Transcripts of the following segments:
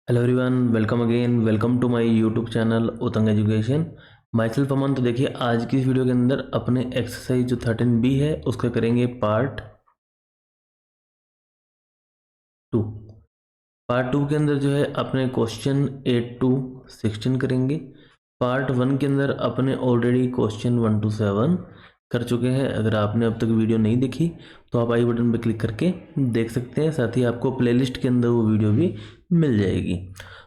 Hello everyone, welcome again. Welcome to my YouTube channel Utang education. Myself Aman. तो देखिए, आज की इस वीडियो के अंदर अपने एक्सरसाइज जो 13B है उसका करेंगे पार्ट 2। पार्ट 2 के अंदर जो है अपने क्वेश्चन 8 to 16 करेंगे। पार्ट 1 के अंदर अपने ऑलरेडी क्वेश्चन 1 to 7 कर चुके हैं। अगर आपने अब तक वीडियो नहीं देखी तो आप आई बटन पर क्लिक करके देख सकते हैं। साथ ही आपको प्लेलिस्ट के अंदर वो वीडियो भी मिल जाएगी।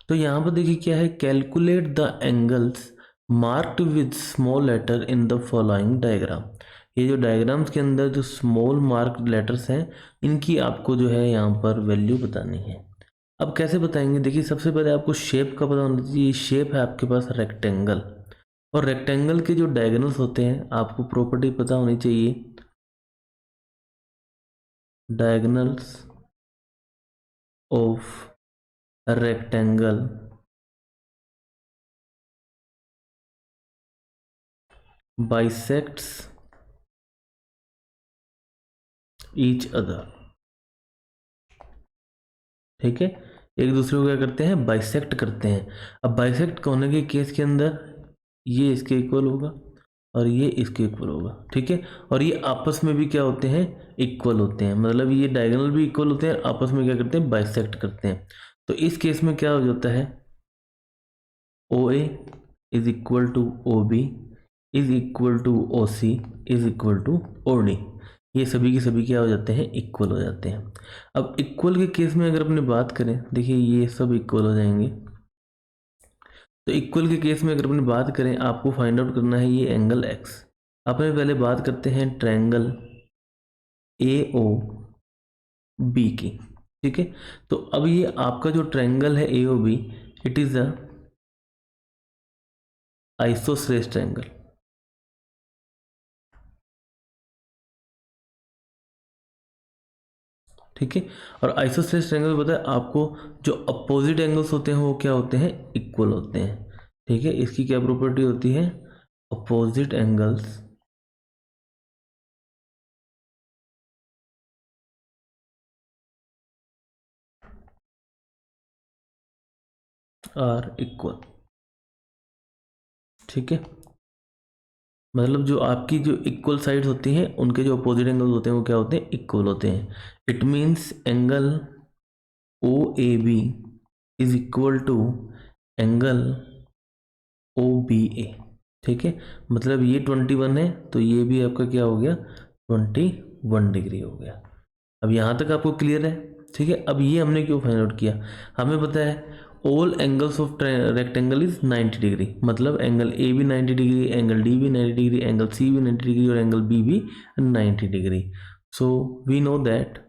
तो यहाँ पर देखिए क्या है, calculate the angles marked with small letter in the following diagram. ये जो डायग्राम्स के अंदर जो स्मॉल मार्क्ड लेटर्स हैं, इनकी आपको जो है यहाँ पर वैल्यू बतानी है। अब कैसे बताएंगे? देखिए, सबसे पहले आपको शेप का पता होना चाहिए। शेप है आपके पास रेक्टेंगल, और रेक्टेंगल के जो डायगोनल्स होते हैं आपको प्रॉपर्टी पता होनी चाहिए। Diagonals of rectangle bisects each other. ठीक है, एक दूसरे को क्या करते हैं? बाइसेक्ट करते हैं। अब बाइसेक्ट होने के केस के अंदर ये इसके इक्वल होगा और ये इसके इक्वल होगा। ठीक है, और ये आपस में भी क्या होते हैं? इक्वल होते हैं। मतलब ये डायगोनल भी इक्वल होते हैं, आपस में क्या करते हैं? बाइसेक्ट करते हैं। तो इस केस में क्या हो जाता है? O A is equal to O B is equal to O C is equal to O D. ये सभी के सभी क्या हो जाते हैं? इक्वल हो जाते हैं। अब इक्वल के केस में अगर अपने बात करें, देखिए ये सब इक्वल हो जाएंगे। तो इक्वल के केस में अगर अपने बात करें, आपको फाइंड आउट करना है ये एंगल एक्स। अपने पहले बात करते हैं ट्रायंगल ए ओ बी की। ठीक है, तो अब ये आपका जो ट्रायंगल है A O B, it is a isosceles triangle. ठीक है, और आइसोसेलेस ट्रायंगल में पता है आपको, जो अपोजिट एंगल्स होते हैं वो क्या होते हैं? इक्वल होते हैं। ठीक है, इसकी क्या प्रॉपर्टी होती है? Opposite angles are equal. ठीक है, मतलब जो आपकी जो इक्वल साइड्स होती हैं उनके जो अपोजिट एंगल्स होते हैं वो क्या होते हैं? इक्वल होते हैं। It means angle O A B is equal to angle O B A. ठीक है, मतलब ये 21 है तो ये भी आपका क्या हो गया? 21 डिग्री हो गया। अब यहाँ तक आपको क्लियर है? ठीक है, अब ये हमने क्यों फाइंड आउट किया? हमें पता है all angles of rectangle is 90 degree. मतलब एंगल ए भी 90 डिग्री, एंगल डी भी 90 डिग्री, एंगल सी भी 90 डिग्री और एंगल बी भी 90 degree. So we know that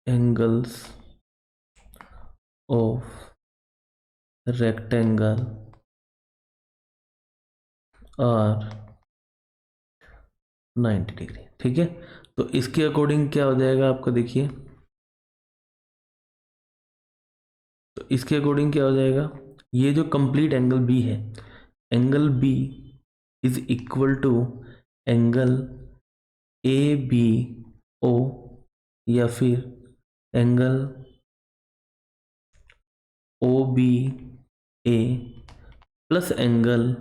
angles of rectangle are 90 degree. ठीक है, तो इसके अकॉर्डिंग क्या हो जाएगा आपका? देखिए, तो इसके अकॉर्डिंग क्या हो जाएगा? ये जो कंप्लीट एंगल बी है, angle B is equal to angle A B O, या फिर angle O B A plus angle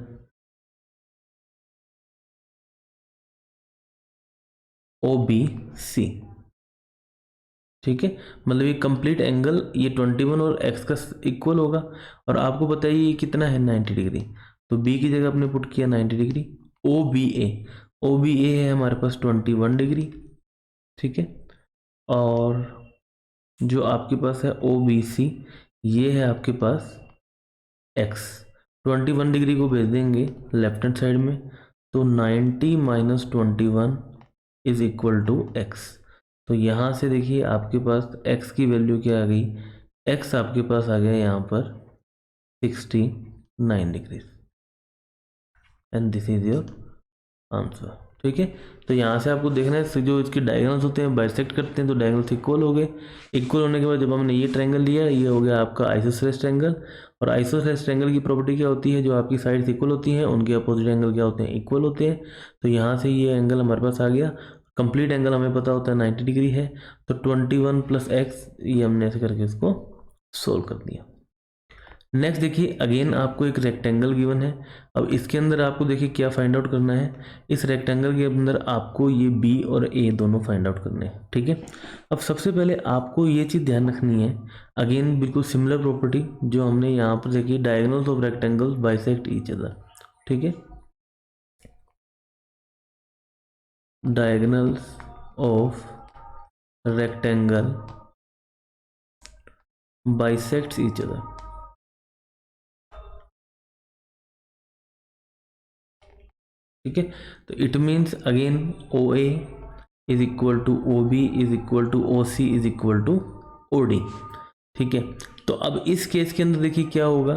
O B C. ठीक है, मतलब ये कंप्लीट एंगल ये 21 और एक्स का इक्वल होगा। और आपको बताइए ये कितना है? 90 डिग्री। तो बी की जगह आपने पुट किया 90 डिग्री। ओ बी ए, ओ बी ए है हमारे पास 21 डिग्री। ठीक है, और जो आपके पास है ओ बी सी, ये है आपके पास एक्स। 21 डिग्री को भेज देंगे लेफ्ट हैंड साइड में, तो 90 minus 21 is equal to X. तो यहाँ से देखिए आपके पास x की वैल्यू क्या आ गई? x आपके पास आ गया यहाँ पर 69 degree, and this is your answer. ठीक है। तो यहाँ से आपको देखना है जो इसके डायगोनल्स होते हैं बाइसेक्ट करते हैं तो डायगोनल्स इक्वल हो गए। इक्वल होने के बाद जब हमने ये ट्रायंगल लिया, ये हो गया आपका आइसोसेलेस ट्रायंगल। और आइसोसेलेस ट्रायंगल की प्रॉपर्टी क्या होती है, जो आपकी साइड्स इक्वल होती हैं उनके अपोजिट एंगल क्या होते हैं, इक्वल होते हैं। तो यहाँ से ये एंगल हमारे पास आ गया। कंप्लीट एंगल हमें पता होता है 90 डिग्री है। तो 21 + x, ये हमने ऐसे करके इसको सोल्व कर दिया। नेक्स्ट देखिए, अगेन आपको एक रेक्टेंगल गिवन है। अब इसके अंदर आपको देखिए क्या फाइंड आउट करना है। इस रेक्टेंगल के अंदर आपको ये बी और ए दोनों फाइंड आउट करने हैं, ठीक है। अब सबसे पहले आपको ये चीज़ ध्यान रखनी है, अगेन बिल्कुल सिमिलर प्रॉपर्टी जो हमने यहाँ पर देखी, diagonals of rectangles bisect each other, ठीक है। Diagonals of rectangle bisects each other, ठीक है। तो it means again O A is equal to O B is equal to O C is equal to O D, ठीक है। तो अब इस केस के अंदर देखिए क्या होगा,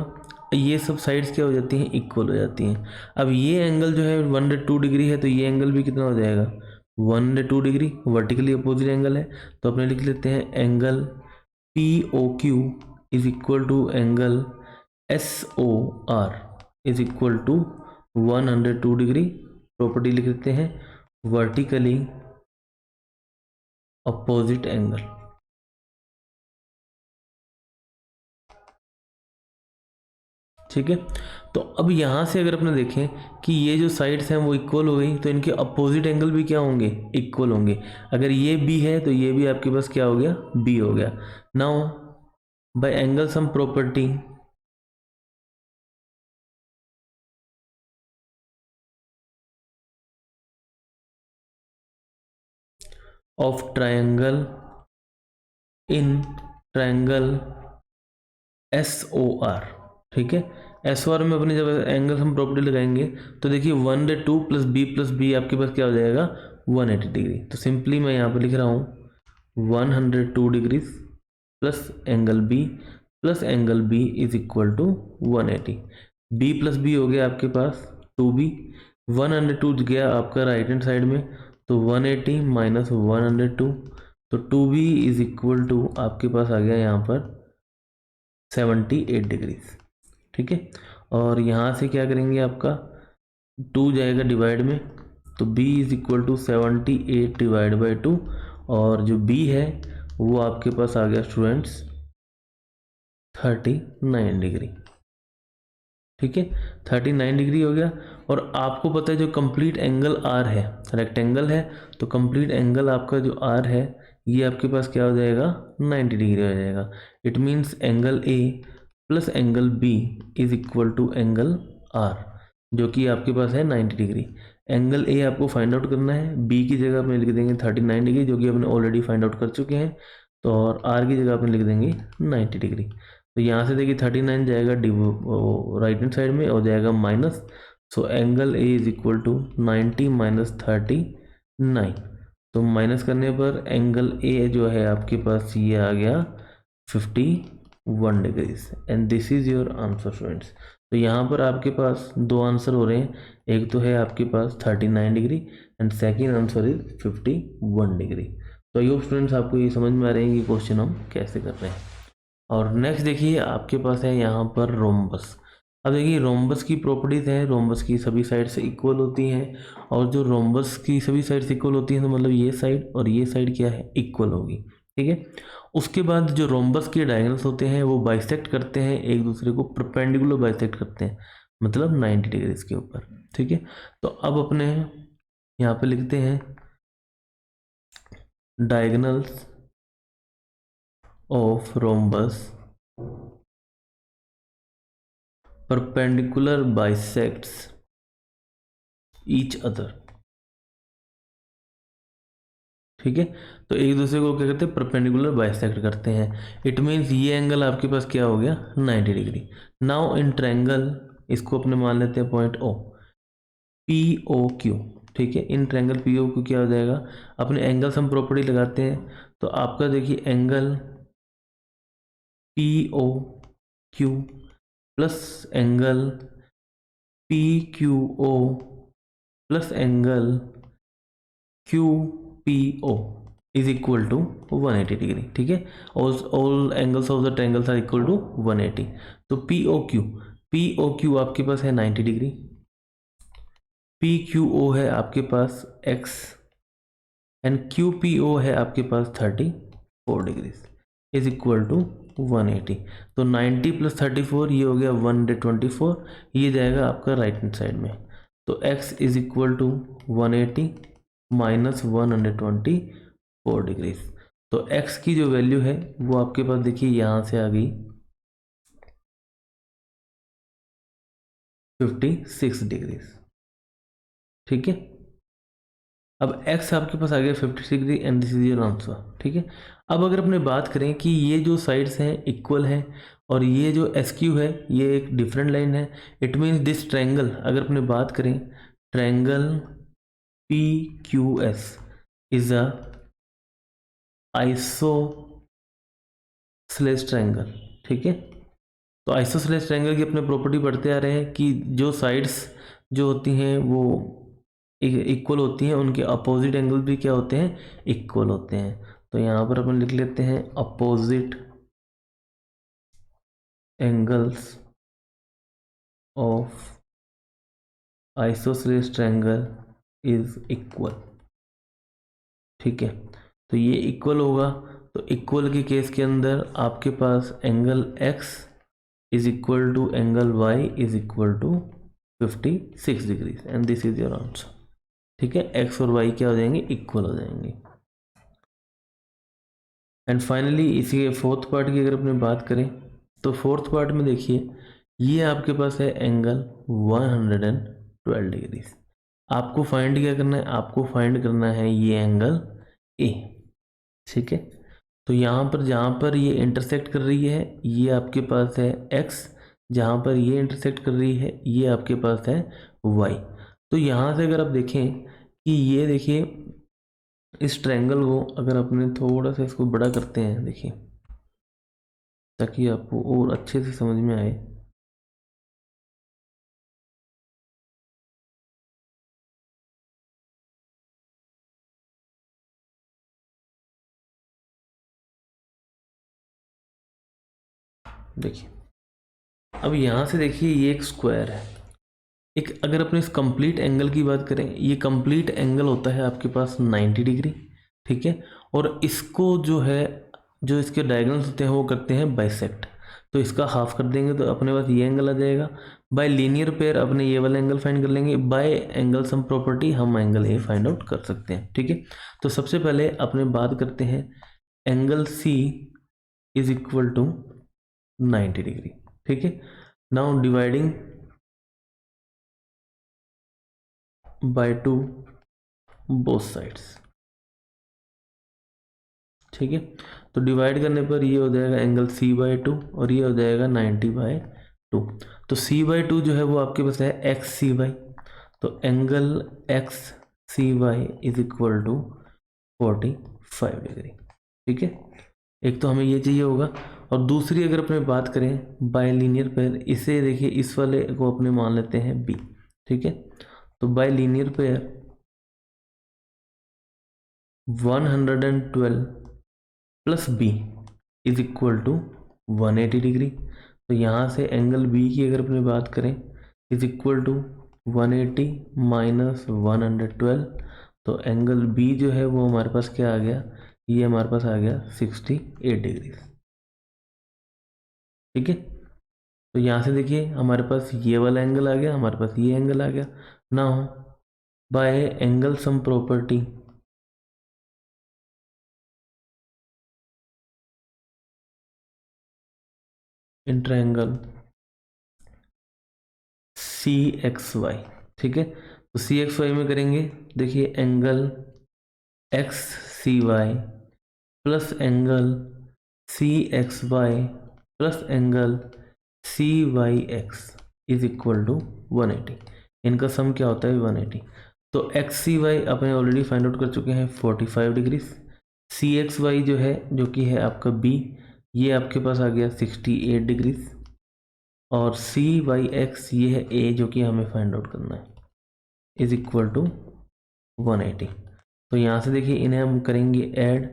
ये सब साइड्स क्या हो जाती हैं, इक्वल हो जाती हैं। अब ये एंगल जो है 102 डिग्री है, तो ये एंगल भी कितना हो जाएगा, 102 डिग्री, वर्टिकली अपोजिट एंगल है। तो अपने लिख लेते हैं angle P O Q is equal to angle S O R is equal to 102 degree. Property लिख लेते हैं वर्टिकली अपोजिट एंगल, ठीक है। तो अब यहाँ से अगर अपने देखें कि ये जो साइड्स हैं वो इक्वल हो गई, तो इनके अपोजिट एंगल भी क्या होंगे, इक्वल होंगे। अगर ये बी है तो ये भी आपके पास क्या हो गया, बी हो गया। Now by angle sum property of triangle in triangle S O R, ठीक है। एस ओ आर में अपने जब एंगल हम प्रॉपर्टी लगाएंगे तो देखिए 102 + बी आपके पास क्या हो जाएगा, 180 डिग्री। तो सिंपली मैं यहाँ पर लिख रहा हूँ 102 degree plus angle B plus angle B is equal to 180। B plus B हो गया आपके पास 2b, 102 गया आपका राइट हैंड साइड में, तो 180 माइनस 102, तो 2b इज इक्वल टू आपके पास आ गया यहाँ पर 78 डिग्रीज, ठीक है। और यहाँ से क्या करेंगे, आपका 2 जाएगा डिवाइड में, तो b is equal to 78 divide by 2, और जो b है वो आपके पास आ गया स्टूडेंट्स 39 डिग्री, ठीक है। 39 डिग्री हो गया। और आपको पता है जो कंप्लीट एंगल आर है, रेक्टेंगल है, तो कंप्लीट एंगल आपका जो आर है ये आपके पास क्या हो जाएगा, 90 डिग्री हो जाएगा। It means angle A plus angle B is equal to angle R, जो कि आपके पास है 90 डिग्री। एंगल ए आपको फाइंड आउट करना है, बी की जगह अपने लिख देंगे 39 डिग्री, जो कि अपने ऑलरेडी फाइंड आउट कर चुके हैं। तो और आर की जगह अपने लिख देंगे 90 डिग्री। तो यहाँ से देखिए 39 जाएगा राइट हैंड साइड में और जाएगा minus, so angle A is equal to 90 minus 39। तो माइनस करने पर एंगल ए जो है आपके पास ये आ गया 51 degrees, and this is your answer students. तो यहाँ पर आपके पास दो आंसर हो रहे हैं, एक तो है आपके पास 39 degree and second answer is 51 degree. तो ये स्टूडेंट्स आपको ये समझ में आ रहे हैं कि क्वेश्चन हम कैसे कर रहे हैं। और नेक्स्ट देखिए आपके पास है यहाँ पर रोम्बस। अब देखिए रोम्बस की प्रॉपर्टीज़ हैं, रोम्बस की सभी साइड से इक्वल होती हैं, और जो रोम्बस की सभी साइड से इक्वल होती हैं तो मतलब ये साइड और ये साइड क्या है, इक्वल होगी, ठीक है। उसके बाद जो रोम्बस के डायगोनल्स होते हैं वो बाइसेक्ट करते हैं एक दूसरे को, परपेंडिकुलर बाइसेक्ट करते हैं, मतलब 90 डिग्री के ऊपर, ठीक है। तो अब अपने यहाँ पे लिखते हैं diagonals of rhombus perpendicular bisects each other, ठीक है। तो एक दूसरे को क्या करते हैं, परपेंडिकुलर बाइसेक्ट करते हैं। इट मीन्स ये एंगल आपके पास क्या हो गया, 90 डिग्री। नाउ इन ट्रायंगल, इसको अपने मान लेते हैं point O, P O Q, ठीक है। In triangle P O Q क्या हो जाएगा, अपने एंगल्स हम प्रॉपर्टी लगाते हैं, तो आपका देखिए angle P O Q plus angle P Q O plus angle Q P O is equal to 180 degree, ठीक है। All angles of the triangles are equal to 180। तो पी ओ क्यू आपके पास है 90 डिग्री, पी क्यू ओ है आपके पास x, and Q P O है आपके पास 34 डिग्री इज इक्वल टू 180। तो 90 प्लस 34 ये हो गया 124, ये जाएगा आपका राइट हैंड साइड में। तो x is equal to 180 minus 124 degree. तो x की जो वैल्यू है वो आपके पास देखिए यहाँ से आ गई 56 डिग्री, ठीक है। अब x आपके पास आ गया 56 degree and this is your answer, ठीक है। अब अगर अपने बात करें कि ये जो साइड्स हैं इक्वल हैं और ये जो एस क्यू है ये एक डिफरेंट लाइन है, इट मीन्स दिस ट्रायंगल, अगर अपने बात करें triangle P Q S is a isosceles triangle, ठीक है। तो आइसोसेलेस ट्रायंगल की अपने प्रॉपर्टी पढ़ते आ रहे हैं कि जो साइड्स जो होती हैं वो इक्वल होती हैं, उनके अपोजिट एंगल भी क्या होते हैं, इक्वल होते हैं। तो यहाँ पर अपन लिख लेते हैं opposite angles of isosceles triangle is equal, ठीक है। तो ये इक्वल होगा, तो इक्वल के केस के अंदर आपके पास angle x is equal to angle y is equal to 56 degree and this is your answer, ठीक है। x और y क्या हो जाएंगे, इक्वल हो जाएंगे। एंड फाइनली इसी फोर्थ पार्ट की अगर अपने बात करें तो फोर्थ पार्ट में देखिए ये आपके पास है एंगल 112 डिग्री। आपको फाइंड क्या करना है, आपको फाइंड करना है ये एंगल ए, ठीक है। तो यहाँ पर जहाँ पर ये इंटरसेक्ट कर रही है ये आपके पास है x, जहाँ पर ये इंटरसेक्ट कर रही है ये आपके पास है y। तो यहाँ से अगर आप देखें कि ये देखिए इस ट्रायंगल को अगर अपने थोड़ा सा इसको बड़ा करते हैं देखिए, ताकि आपको और अच्छे से समझ में आए। देखिए अब यहाँ से देखिए ये एक स्क्वायर है, एक अगर अपने इस कंप्लीट एंगल की बात करें, ये कंप्लीट एंगल होता है आपके पास 90 डिग्री, ठीक है। और इसको जो है, जो इसके डायगोनल्स होते हैं वो करते हैं बाइसेक्ट। तो इसका हाफ कर देंगे तो अपने पास ये एंगल आ जाएगा। बाय लीनियर पेयर अपने ये वाला एंगल फाइंड कर लेंगे, बाय एंगल सम प्रॉपर्टी हम एंगल ए फाइंड आउट कर सकते हैं, ठीक है। तो सबसे पहले अपने बात करते हैं angle C is equal to 90 degree, ठीक है। Now dividing by 2 both sides, ठीक है। तो डिवाइड करने पर ये हो जाएगा एंगल सी बाय 2 और ये हो जाएगा 90 बाय 2। तो सी बाय 2 जो है वो आपके पास है एक्स सी वाई। तो angle X C Y is equal to 45 degree, ठीक है। एक तो हमें ये चाहिए होगा, और दूसरी अगर अपने बात करें बाय लीनियर पेयर, इसे देखिए इस वाले को अपने मान लेते हैं बी, ठीक है। तो by linear pair 112 plus B is equal to 180 degree. तो यहाँ से एंगल बी की अगर अपनी बात करें इज इक्वल टू 180 माइनस 112। तो एंगल बी जो है वो हमारे पास क्या आ गया, ये हमारे पास आ गया 68 डिग्री, ठीक है। तो यहाँ से देखिए हमारे पास ये वाला एंगल आ गया, हमारे पास ये एंगल आ गया। Now by angle sum property in triangle C X Y, ठीक है। तो सी एक्स वाई में करेंगे, देखिए angle X C Y plus angle C X Y plus angle C Y X is equal to 180। इनका sum क्या होता है 180। तो एक्स सी वाई अपने ऑलरेडी फाइंड आउट कर चुके हैं 45 डिग्री। सी एक्स वाई जो है, जो कि है आपका बी, ये आपके पास आ गया 68 डिग्री। और सी वाई एक्स ये है ए, जो कि हमें फाइंड आउट करना है, इज इक्वल टू 180। तो यहाँ से देखिए इन्हें हम करेंगे ऐड,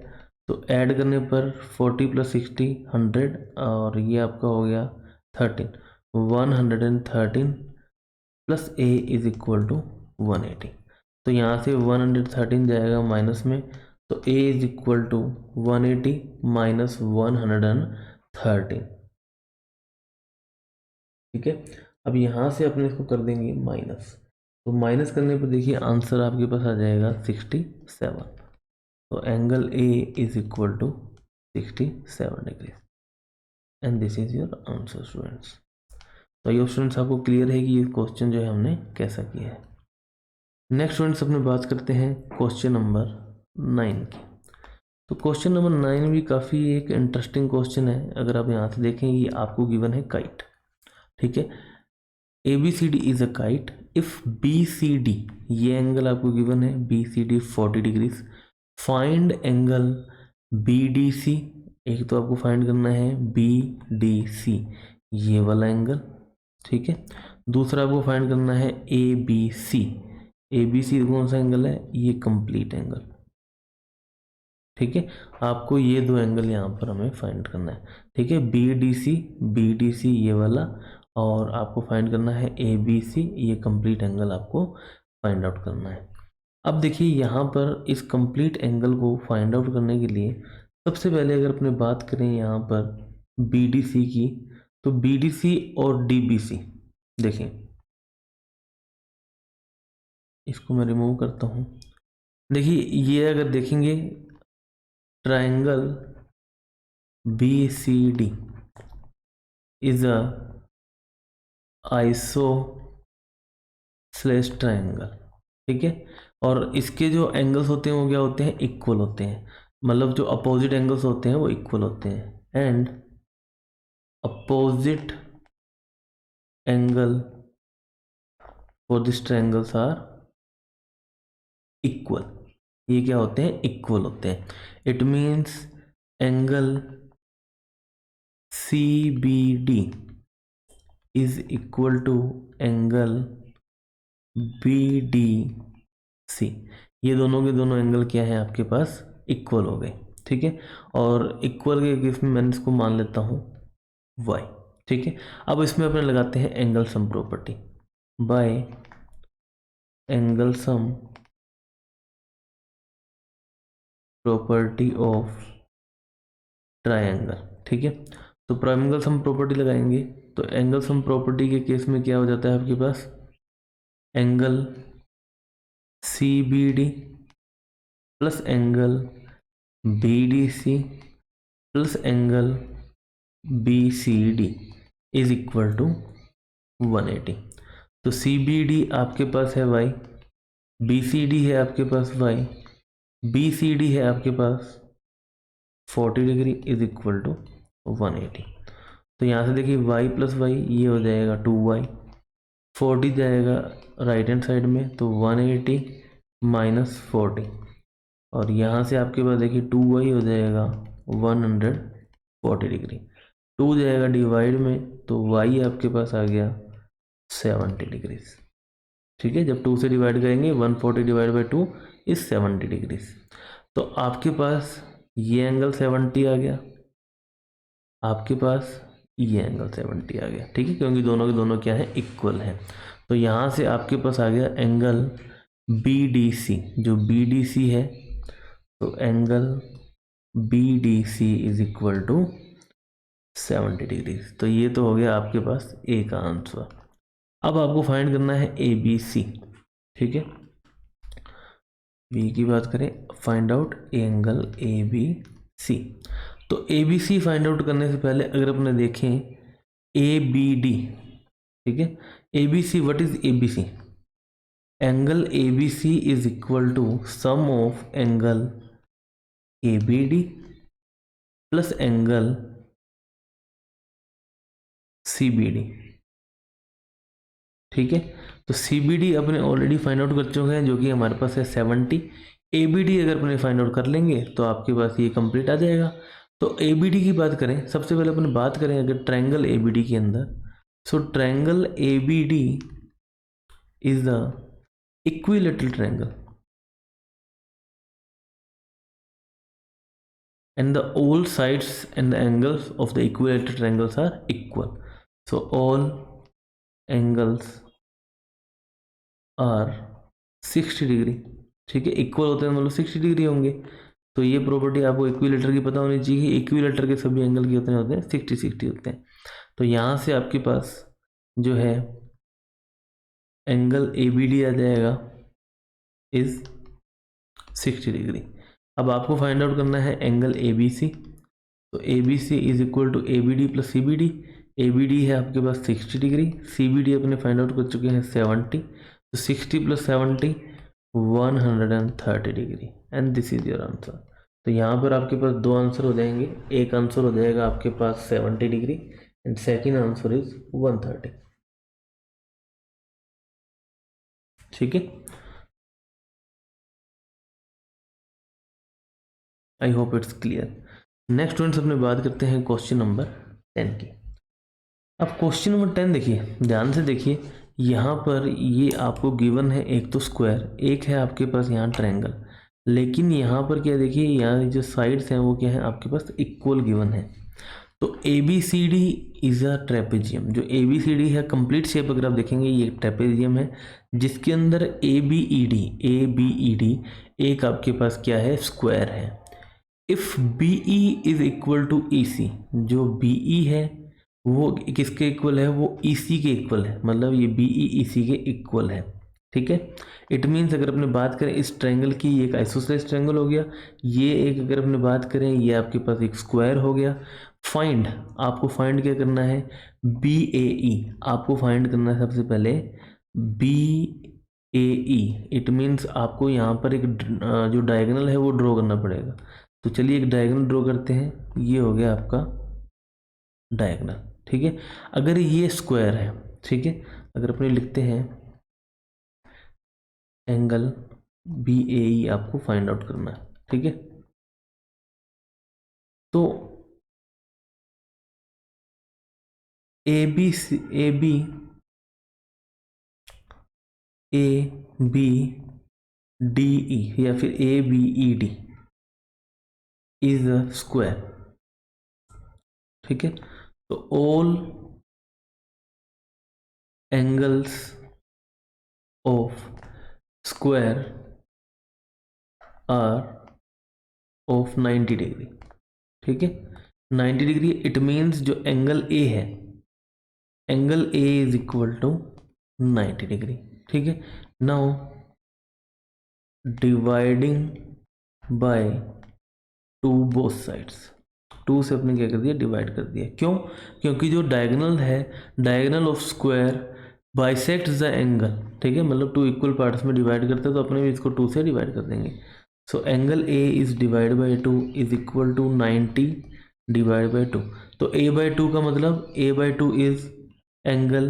तो ऐड करने पर 40 + 60 100 और ये आपका हो गया 13, 113 plus A is equal to 180। तो यहाँ से 113 जाएगा माइनस में, तो A is equal to 180 minus 113। ठीक है, अब यहाँ से अपने इसको कर देंगे माइनस, तो माइनस करने पर देखिए आंसर आपके पास आ जाएगा 67। तो angle A is equal to 67 degree and this is your answer students. तो ये स्टूडेंट्स आपको क्लियर है कि ये क्वेश्चन जो है हमने कैसा किया है। नेक्स्ट स्टूडेंट्स अपने बात करते हैं क्वेश्चन नंबर 9 की। तो क्वेश्चन नंबर 9 भी काफ़ी एक इंटरेस्टिंग क्वेश्चन है। अगर आप यहाँ से देखें, ये आपको गिवन है काइट, ठीक है, ABCD is a kite if BCD, ये एंगल आपको गिवन है BCD 40 degrees, find angle BDC, एक तो आपको फाइंड करना है BDC ये वाला एंगल, ठीक है, दूसरा आपको फाइंड करना है ABC, ABC कौन सा एंगल है, ये कंप्लीट एंगल, ठीक है, आपको ये दो एंगल यहाँ पर हमें फाइंड करना है, ठीक है, BDC ये वाला, और आपको फाइंड करना है ABC, ये कंप्लीट एंगल आपको फाइंड आउट करना है। अब देखिए यहाँ पर इस कंप्लीट एंगल को फाइंड आउट करने के लिए सबसे पहले अगर अपने बात करें यहाँ पर BDC की, तो BDC और DBC, देखिए इसको मैं रिमूव करता हूँ। देखिए ये अगर देखेंगे triangle BCD is a isosceles triangle, ठीक है, और इसके जो एंगल्स होते हैं वो क्या होते हैं, इक्वल होते हैं, मतलब जो अपोजिट एंगल्स होते हैं वो इक्वल होते हैं, and opposite angle for this triangles are equal, ये क्या होते हैं, इक्वल होते हैं। It means angle CBD is equal to angle BDC, ये दोनों के दोनों एंगल क्या है आपके पास, इक्वल हो गए, ठीक है, और इक्वल के केस में मैंने इसको मान लेता हूँ y, ठीक है। अब इसमें अपने लगाते हैं angle sum property, by angle sum property of triangle, ठीक है, तो एंगल सम प्रॉपर्टी लगाएंगे, तो एंगल सम प्रॉपर्टी के केस में क्या हो जाता है आपके पास, angle CBD plus angle BDC plus angle BCD is equal to 180। तो CBD आपके पास है y, BCD है आपके पास y, BCD है आपके पास 40 डिग्री इज इक्वल टू 180। तो यहाँ से देखिए y प्लस y ये हो जाएगा 2y, 40 जाएगा राइट हैंड साइड में, तो 180 माइनस 40, और यहाँ से आपके पास देखिए 2y हो जाएगा 140 डिग्री, 2 जाएगा डिवाइड में, तो y आपके पास आ गया 70 डिग्रीज, ठीक है, जब 2 से डिवाइड करेंगे 140 डिवाइड बाई 2 इज 70 डिग्रीज, तो आपके पास ये एंगल 70 आ गया, आपके पास ये एंगल 70 आ गया, ठीक है, क्योंकि दोनों के दोनों क्या है, इक्वल है। तो यहाँ से आपके पास आ गया एंगल BDC, जो BDC है, तो angle BDC is equal to 70 degrees, तो ये तो हो गया आपके पास ए का आंसर। अब आपको फाइंड करना है ABC, ठीक है, बी की बात करें, फाइंड आउट एंगल ABC, तो ABC फाइंड आउट करने से पहले अगर अपने देखें ABD, ठीक है, ABC, what is ABC, angle ABC is equal to sum of angle ABD plus angle CBD, ठीक है, तो CBD अपने ऑलरेडी फाइंड आउट कर चुके हैं, जो कि हमारे पास है 70, ABD अगर अपने फाइंड आउट कर लेंगे तो आपके पास ये कंप्लीट आ जाएगा। तो ABD की बात करें, सबसे पहले अपने बात करें अगर ट्रायंगल ABD के अंदर, so triangle ABD is the equilateral triangle, and the all sides and the angles of the equilateral triangles are equal. So all angles are 60 degree, ठीक है, इक्वल होते हैं मतलब 60 डिग्री होंगे। तो ये प्रॉपर्टी आपको इक्विलेटर की पता होनी चाहिए, इक्विलेटर के सभी एंगल कितने होते हैं, 60 होते हैं। तो यहाँ से आपके पास जो है एंगल ABD आ जाएगा इज 60 डिग्री। अब आपको फाइंड आउट करना है एंगल ABC। तो ABC is equal to ABD plus CBD। ABD है आपके पास 60 डिग्री, CBD अपने फाइंड आउट कर चुके हैं 70। तो 60 plus 70 130 degree, and this is your answer. तो यहाँ पर आपके पास दो आंसर हो जाएंगे, एक आंसर हो जाएगा आपके पास 70 degree and second answer is 130। ठीक है, I hope it's clear. Next students अपने बात करते हैं क्वेश्चन नंबर 10 की। अब क्वेश्चन नंबर 10 देखिए, ध्यान से देखिए, यहाँ पर ये आपको गिवन है एक तो स्क्वायर, एक है आपके पास यहाँ ट्रायंगल, लेकिन यहाँ पर क्या देखिए, यहाँ जो साइड्स हैं वो क्या है आपके पास इक्वल गिवन है। तो ABCD इज अ ट्रेपेजियम। जो ABCD है कंप्लीट शेप अगर आप देखेंगे ये ट्रेपेजियम है, जिसके अंदर ABED एक आपके पास क्या है, स्क्वायर है। If BE is equal to EC, जो BE है वो किसके इक्वल है, वो EC के इक्वल है, मतलब ये BE EC के इक्वल है। ठीक है, इट मीन्स अगर अपने बात करें इस ट्रायंगल की, ये एक आइसोसेलेस ट्रायंगल हो गया, ये एक अगर अपने बात करें ये आपके पास एक स्क्वायर हो गया। फाइंड, आपको फाइंड क्या करना है, BAE, आपको फाइंड करना है सबसे पहले BAE। इट मीन्स आपको यहाँ पर एक जो डायगोनल है वो ड्रॉ करना पड़ेगा। तो चलिए एक डायगोनल ड्रॉ करते हैं, ये हो गया आपका डायगोनल। ठीक है, अगर ये स्क्वायर है, ठीक है, अगर अपने लिखते हैं एंगल BAE आपको फाइंड आउट करना है। ठीक है, तो ABDE या फिर ABED इज अ स्क्वायर। ठीक है, तो all angles of square are of 90 degree. ठीक है, 90 डिग्री, इट मीन्स जो एंगल A है, angle A is equal to 90 degree. ठीक है, now dividing by 2 both sides, 2 से अपने क्या कर दिया, डिवाइड कर दिया। क्यों, क्योंकि जो डायगोनल है, diagonal of square bisect the angle. ठीक है, मतलब 2 इक्वल पार्ट्स में डिवाइड करते हैं, तो अपने भी इसको 2 से डिवाइड कर देंगे। So angle A is divide by 2 is equal to 90 divide by 2। तो A बाई 2 का मतलब A by 2 is angle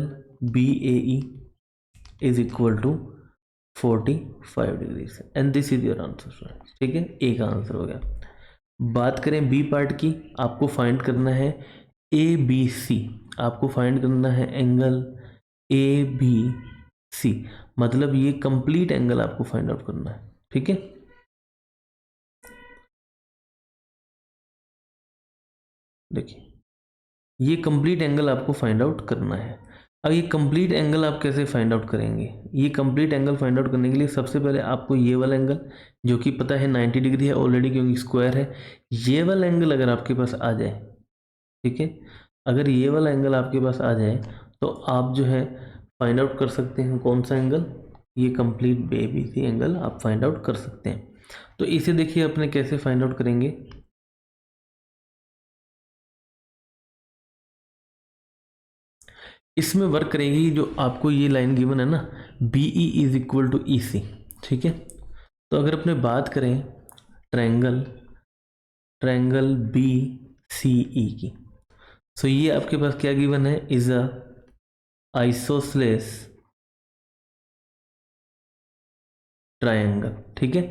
BAE is equal to 45 degree, and this is your answer. ठीक है, A का आंसर हो गया। बात करें बी पार्ट की, आपको फाइंड करना है ABC, आपको फाइंड करना है एंगल ABC, मतलब ये कंप्लीट एंगल आपको फाइंड आउट करना है। ठीक है, देखिए ये कंप्लीट एंगल आपको फाइंड आउट करना है। अब ये कंप्लीट एंगल आप कैसे फाइंड आउट करेंगे, ये कंप्लीट एंगल फाइंड आउट करने के लिए सबसे पहले आपको ये वाला एंगल जो कि पता है 90 डिग्री है ऑलरेडी क्योंकि स्क्वायर है, ये वाला एंगल अगर आपके पास आ जाए, ठीक है, अगर ये वाला एंगल आपके पास आ जाए तो आप जो है फाइंड आउट कर सकते हैं कौन सा एंगल, ये कंप्लीट ABC एंगल आप फाइंड आउट कर सकते हैं। तो इसे देखिए अपने कैसे फाइंड आउट करेंगे, इसमें वर्क करेगी जो आपको ये लाइन गिवन है ना, BE is equal to EC। ठीक है, तो अगर अपने बात करें ट्रायंगल BCE की, सो ये आपके पास क्या गिवन है, इज अ आइसोसेलेस ट्रायंगल। ठीक है,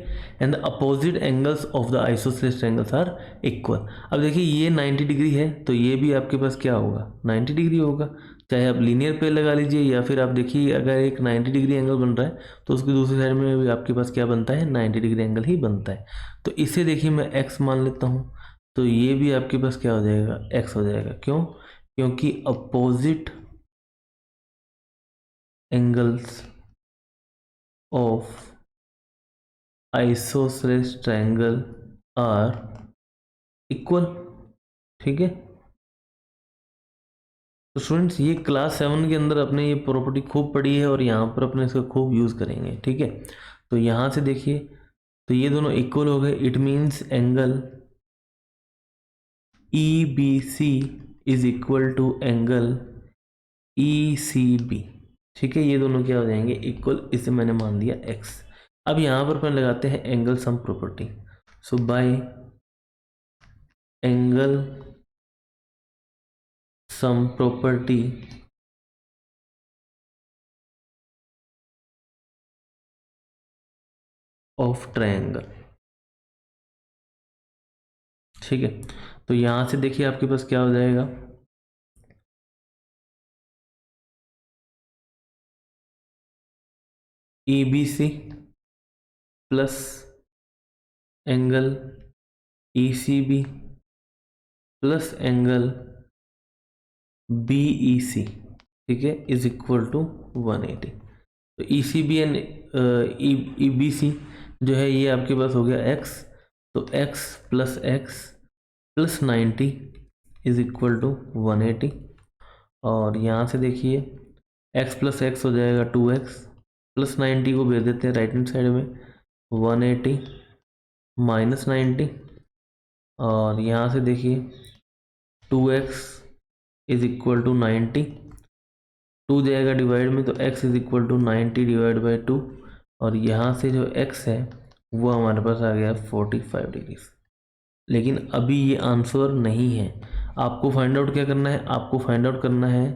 and the opposite angles of the isosceles triangles are equal. अब देखिए ये 90 डिग्री है तो ये भी आपके पास क्या होगा, 90 डिग्री होगा, चाहे आप लीनियर पे लगा लीजिए या फिर आप देखिए अगर एक 90 डिग्री एंगल बन रहा है तो उसकी दूसरी साइड में भी आपके पास क्या बनता है, 90 डिग्री एंगल ही बनता है। तो इसे देखिए मैं x मान लेता हूँ, तो ये भी आपके पास क्या हो जाएगा, एक्स हो जाएगा। क्यों? क्योंकि opposite angles of isosceles triangle are equal. ठीक है, तो स्टूडेंट्स ये क्लास 7 के अंदर अपने ये प्रॉपर्टी खूब पढ़ी है और यहाँ पर अपने इसका खूब यूज़ करेंगे। ठीक है, तो यहाँ से देखिए, तो ये दोनों इक्वल हो गए, it means angle E B C is equal to angle E C B. ठीक है, ये दोनों क्या हो जाएंगे, इक्वल। इसे मैंने मान दिया एक्स। अब यहाँ पर अपन लगाते हैं angle sum property. So bye angle sum property of triangle. ठीक है, तो यहाँ से देखिए आपके पास क्या हो जाएगा, A B C plus angle E C B plus angle B E C, ठीक है, इज इक्वल टू 180। तो E C B and E B C जो है ये आपके पास हो गया एक्स। तो x plus 90 is equal to 180। और यहाँ से देखिए एक्स प्लस एक्स हो जाएगा 2x, प्लस 90 को भेज देते हैं राइट हैंड साइड में, 180 माइनस 90। और यहाँ से देखिए 2x इज इक्वल टू 90, 2 जाएगा डिवाइड में, तो x is equal to 90 divide by 2। और यहाँ से जो x है वो हमारे पास आ गया 45 डिग्री। लेकिन अभी ये आंसर नहीं है, आपको फाइंड आउट क्या करना है, आपको फाइंड आउट करना है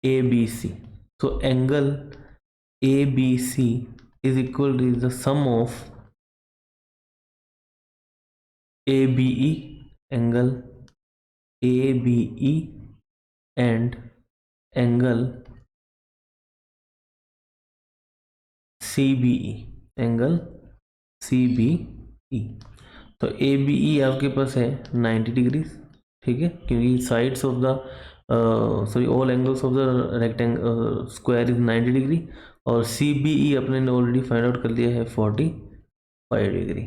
ए बी सी। तो angle A B C is equal to the sum of A B E, angle A B E and angle C B E, angle C B E. तो A B ई आपके पास है 90 degree. ठीक है, क्योंकि sides of the sorry all angles of the rectangle square is 90 degree. और सी B ई अपने ने ऑलरेडी फाइंड आउट कर लिया है 45 डिग्री।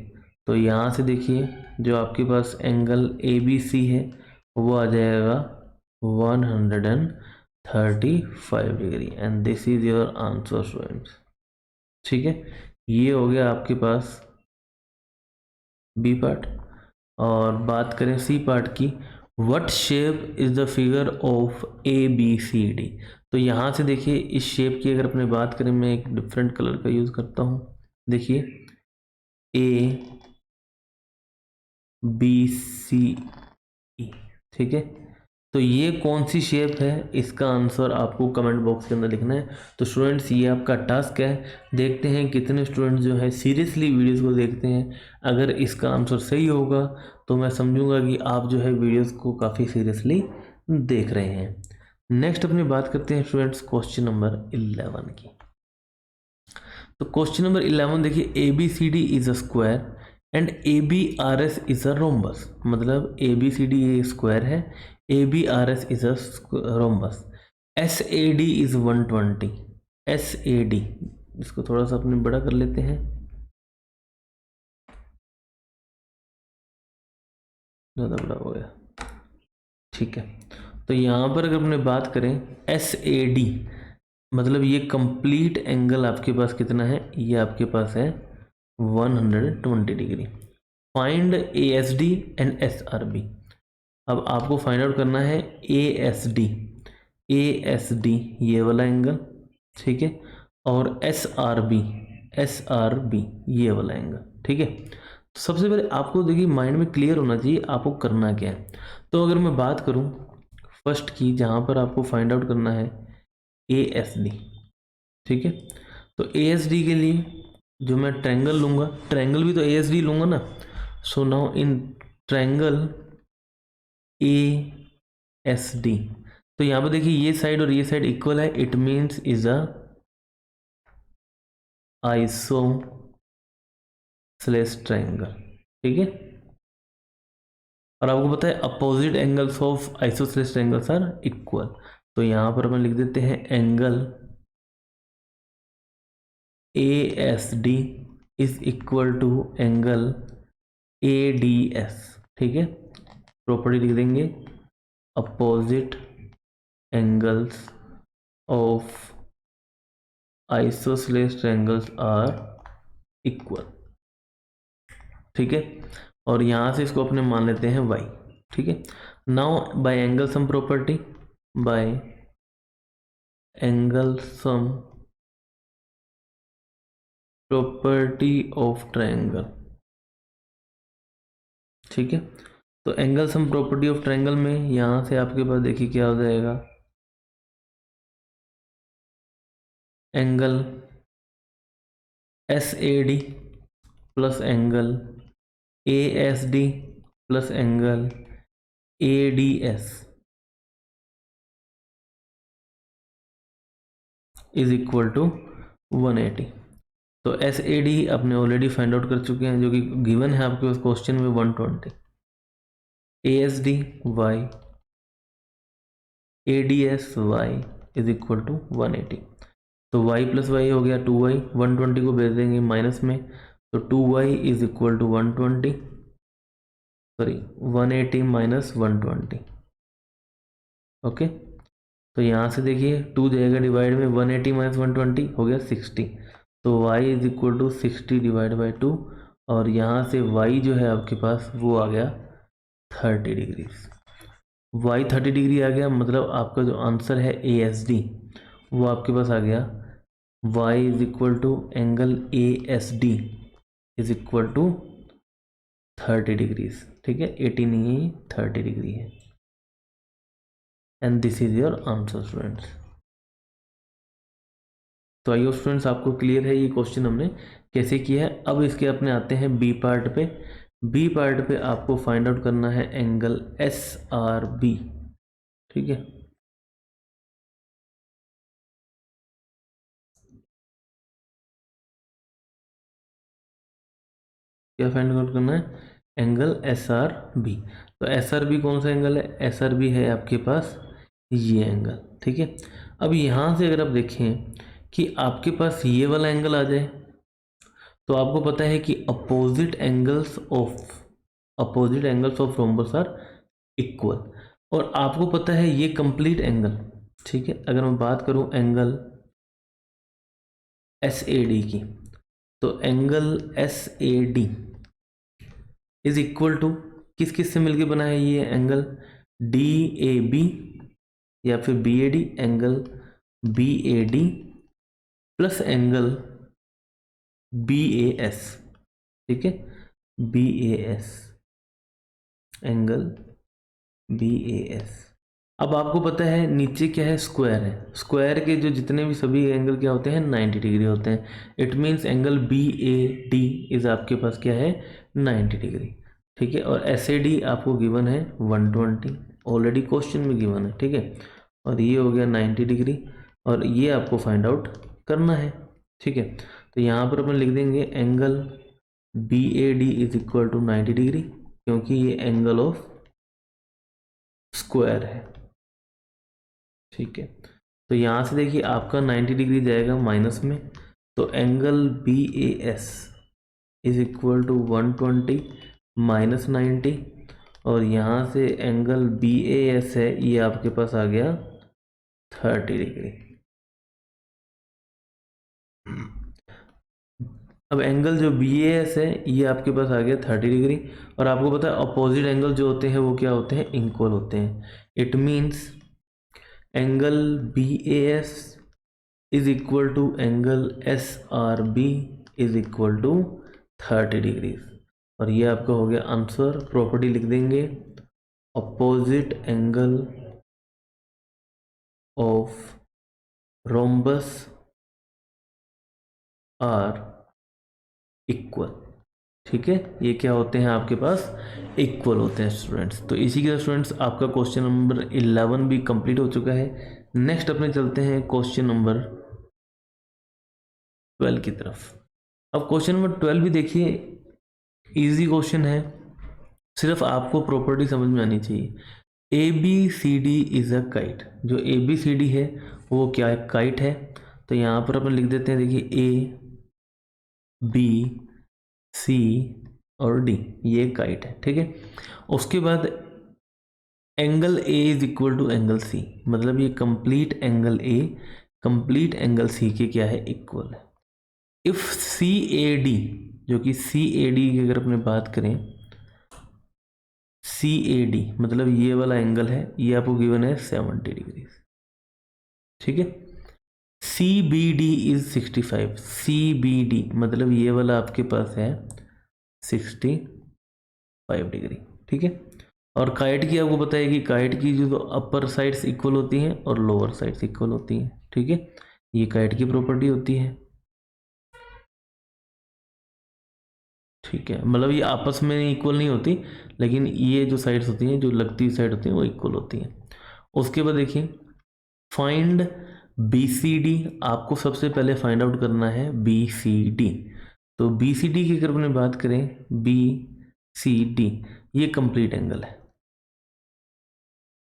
तो यहाँ से देखिए जो आपके पास एंगल ए बी सी है वो आ जाएगा 135 degree and this is your answer students. ठीक है, ये हो गया आपके पास बी पार्ट। और बात करें सी पार्ट की, what shape is the figure of A B C D. तो यहाँ से देखिए इस शेप की अगर अपने बात करें, मैं एक डिफरेंट कलर का यूज़ करता हूँ। देखिए ए बी सी ई, ठीक है, तो ये कौन सी शेप है, इसका आंसर आपको कमेंट बॉक्स के अंदर लिखना है। तो स्टूडेंट्स ये आपका टास्क है, देखते हैं कितने स्टूडेंट्स जो है सीरियसली वीडियोस को देखते हैं। अगर इसका आंसर सही होगा तो मैं समझूंगा कि आप जो है वीडियोस को काफ़ी सीरियसली देख रहे हैं। नेक्स्ट अपनी बात करते हैं स्टूडेंट्स क्वेश्चन नंबर 11 की। तो क्वेश्चन नंबर 11 देखिए, A B C D is a square and A B R S is a rhombus. मतलब ए बी सी डी ये स्क्वायर है, A B R S is a rhombus, S A D is 120। S A D, इसको थोड़ा सा अपने बड़ा कर लेते हैं, ज़्यादा बड़ा हो गया। ठीक है, तो यहाँ पर अगर अपने बात करें एस ए डी, मतलब ये कंप्लीट एंगल आपके पास कितना है, ये आपके पास है 120 degree. Find A S D and S R B. अब आपको फाइंड आउट करना है A S D, A S D ये वाला एंगल, ठीक है, और एस आर बी ये वाला एंगल। ठीक है, तो सबसे पहले आपको देखिए माइंड में क्लियर होना चाहिए आपको करना क्या है। तो अगर मैं बात करूं फर्स्ट की, जहां पर आपको फाइंड आउट करना है ए एस डी, ठीक है, तो ए एस डी के लिए जो मैं ट्रायंगल लूँगा, ट्रायंगल भी तो ए एस डी लूँगा ना। So now in triangle A S D, तो यहाँ पर देखिए ये साइड और ये साइड इक्वल है, it means is a isosceles triangle. ठीक है, और आपको पता है opposite angles of isosceles triangles are equal, तो यहाँ पर अपन लिख देते हैं angle ASD is equal to angle ADS। ठीक है, प्रॉपर्टी लिख देंगे opposite angles of isosceles triangles are equal. ठीक है, और यहाँ से इसको अपने मान लेते हैं y। ठीक है, now by angle sum property, by angle sum property of triangle. ठीक है, तो angle sum property of triangle में यहाँ से आपके पास देखिए क्या हो जाएगा, angle SAD plus angle ASD plus angle ADS is equal to 180। तो SAD अपने ऑलरेडी फाइंड आउट कर चुके हैं, जो कि गिवन है आपके पास क्वेश्चन में 120। ASD y, ADS y is equal to 180। तो y प्लस वाई हो गया 2y, 120 को भेज देंगे माइनस में, तो 2y is equal to 120, sorry 180 minus 120। Okay, तो यहाँ से देखिए 2 जाएगा डिवाइड में, 180 माइनस 120 हो गया 60, तो y is equal to 60 divide by 2, और यहाँ से y जो है आपके पास वो आ गया 30 डिग्री। y 30 डिग्री आ गया, मतलब आपका जो आंसर है ASD वो आपके पास आ गया y is equal to angle ASD is equal to 30 degrees. ठीक है, 80 नहीं है, 30 डिग्री है, and this is your answer students. तो आई होप स्टूडेंट्स आपको क्लियर है ये क्वेश्चन हमने कैसे किया है। अब इसके अपने आते हैं बी पार्ट पे। बी पार्ट पे आपको फाइंड आउट करना है एंगल SRB। ठीक है, क्या फाइंड आउट करना है, एंगल SRB। तो SRB कौन सा एंगल है, SRB है आपके पास ये एंगल। ठीक है, अब यहाँ से अगर आप देखें कि आपके पास ये वाला एंगल आ जाए, तो आपको पता है कि opposite angles of rhombus are equal, और आपको पता है ये कंप्लीट एंगल। ठीक है, अगर मैं बात करूं एंगल SAD की, तो angle SAD is equal to किस किस से मिलके बना है ये एंगल, DAB या फिर BAD, angle BAD plus angle BAS। ठीक है, BAS, एंगल BAS। अब आपको पता है नीचे क्या है, स्क्वायर है, स्क्वायर के जो जितने भी सभी एंगल क्या होते हैं 90 डिग्री होते हैं। It means angle BAD is आपके पास क्या है 90 डिग्री। ठीक है, और SAD आपको गिवन है 120, ऑलरेडी क्वेश्चन में गिवन है। ठीक है, और ये हो गया 90 डिग्री, और ये आपको फाइंड आउट करना है। ठीक है, तो यहाँ पर अपन लिख देंगे angle BAD is equal to 90 degree, क्योंकि ये एंगल ऑफ स्क्वायर है। ठीक है, तो यहाँ से देखिए आपका 90 डिग्री जाएगा माइनस में, तो angle BAS is equal to 120 minus 90, और यहाँ से एंगल BAS है ये आपके पास आ गया 30 डिग्री। अब एंगल जो BAS है ये आपके पास आ गया 30 डिग्री, और आपको पता है अपोजिट एंगल जो होते हैं वो क्या होते हैं, इक्वल होते हैं। It means angle BAS is equal to angle SRB is equal to 30 degree, और ये आपका हो गया आंसर। प्रॉपर्टी लिख देंगे opposite angle of rhombus are equal. ठीक है, ये क्या होते हैं आपके पास, इक्वल होते हैं स्टूडेंट्स। तो इसी के साथ स्टूडेंट्स आपका क्वेश्चन नंबर 11 भी कंप्लीट हो चुका है। नेक्स्ट अपने चलते हैं क्वेश्चन नंबर 12 की तरफ। अब क्वेश्चन नंबर 12 भी देखिए इजी क्वेश्चन है, सिर्फ आपको प्रॉपर्टी समझ में आनी चाहिए। A B C D is a kite. जो ए बी सी डी है वो क्या है, काइट है। तो यहाँ पर अपन लिख देते हैं, देखिए ए बी सी और डी, ये काइट है, ठीक है। उसके बाद angle A is equal to angle C, मतलब ये complete angle A complete angle C के क्या है, इक्वल है। इफ सी ए डी, जो कि सी ए डी की अगर अपने बात करें, सी ए डी मतलब ये वाला एंगल है, ये आपको गिवन है 70 डिग्री, ठीक है। C B D is 65, C B D मतलब ये वाला आपके पास है 65 डिग्री, ठीक है। और काइट की आपको पता है कि काइट की जो अपर साइड्स इक्वल होती हैं और लोअर साइड्स इक्वल होती हैं, ठीक है। ये काइट की प्रॉपर्टी होती है, ठीक है। मतलब ये आपस में इक्वल नहीं होती, लेकिन ये जो साइड्स होती हैं, जो लगती हुई साइड होती हैं, वो इक्वल होती हैं। उसके बाद देखिए फाइंड बी सी डी, आपको सबसे पहले फाइंड आउट करना है बी सी डी। तो बी सी डी की अगर अपने बात करें, बी सी डी ये कंप्लीट एंगल है,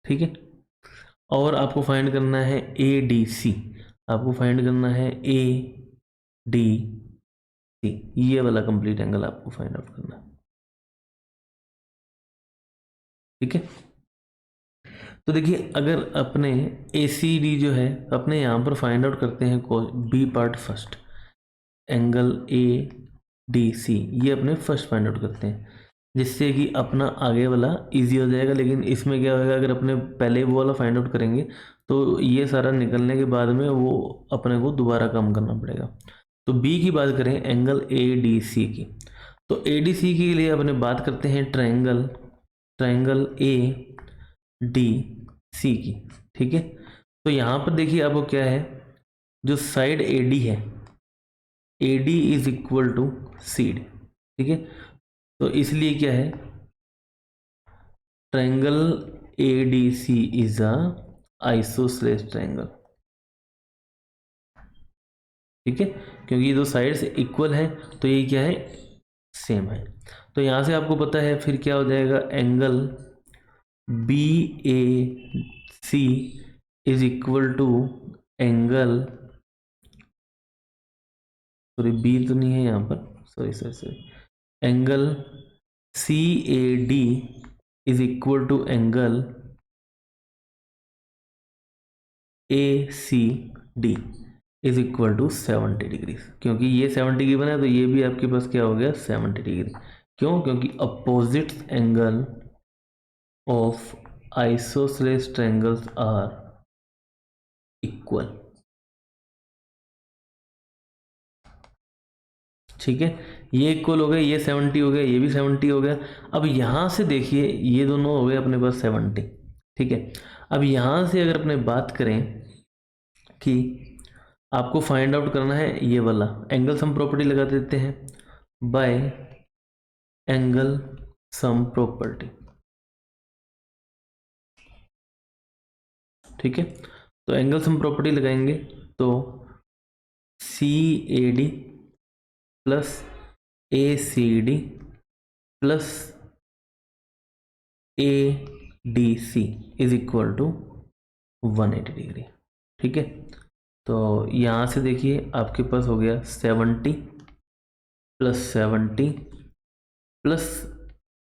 ठीक है। और आपको फाइंड करना है ए डी सी, आपको फाइंड करना है ए डी सी, ये वाला कंप्लीट एंगल आपको फाइंड आउट करना है, ठीक है। तो देखिए अगर अपने ए सी डी जो है अपने यहाँ पर फाइंड आउट करते हैं, B part first, angle A D C ये अपने फर्स्ट फाइंड आउट करते हैं, जिससे कि अपना आगे वाला इजी हो जाएगा। लेकिन इसमें क्या होगा, अगर अपने पहले वो वाला फाइंड आउट करेंगे तो ये सारा निकलने के बाद में वो अपने को दोबारा कम करना पड़ेगा। तो बी की बात करें, एंगल ए डी सी की, तो ए डी सी के लिए अपने बात करते हैं triangle, triangle A D C की, ठीक है। तो यहाँ पर देखिए आपको क्या है, जो साइड ए डी है, A D is equal to C D, ठीक है। तो इसलिए क्या है, triangle A D C is a isosceles triangle, ठीक है। क्योंकि ये दो साइड्स इक्वल हैं तो ये क्या है, सेम है। तो यहाँ से आपको पता है फिर क्या हो जाएगा, angle B A C is equal to angle, sorry B तो नहीं है यहाँ पर, sorry sorry sorry, angle C A D is equal to angle A C D is equal to 70 degree. क्योंकि ये 70 गिवन है तो ये भी आपके पास क्या हो गया, 70 डिग्री। क्यों, क्योंकि opposite angle of isosceles triangles are equal, ठीक है। ये इक्वल हो गया, ये 70 हो गया, ये भी 70 हो गया। अब यहाँ से देखिए ये दोनों हो गए अपने पास 70, ठीक है। अब यहाँ से अगर अपने बात करें कि आपको फाइंड आउट करना है ये वाला एंगल सम प्रॉपर्टी लगा देते हैं, बाय एंगल सम प्रॉपर्टी, ठीक है। तो एंगल सम प्रॉपर्टी लगाएंगे तो C A D plus A C D plus A D C is equal to 180 degree, ठीक है। तो यहाँ से देखिए आपके पास हो गया 70 plus 70 plus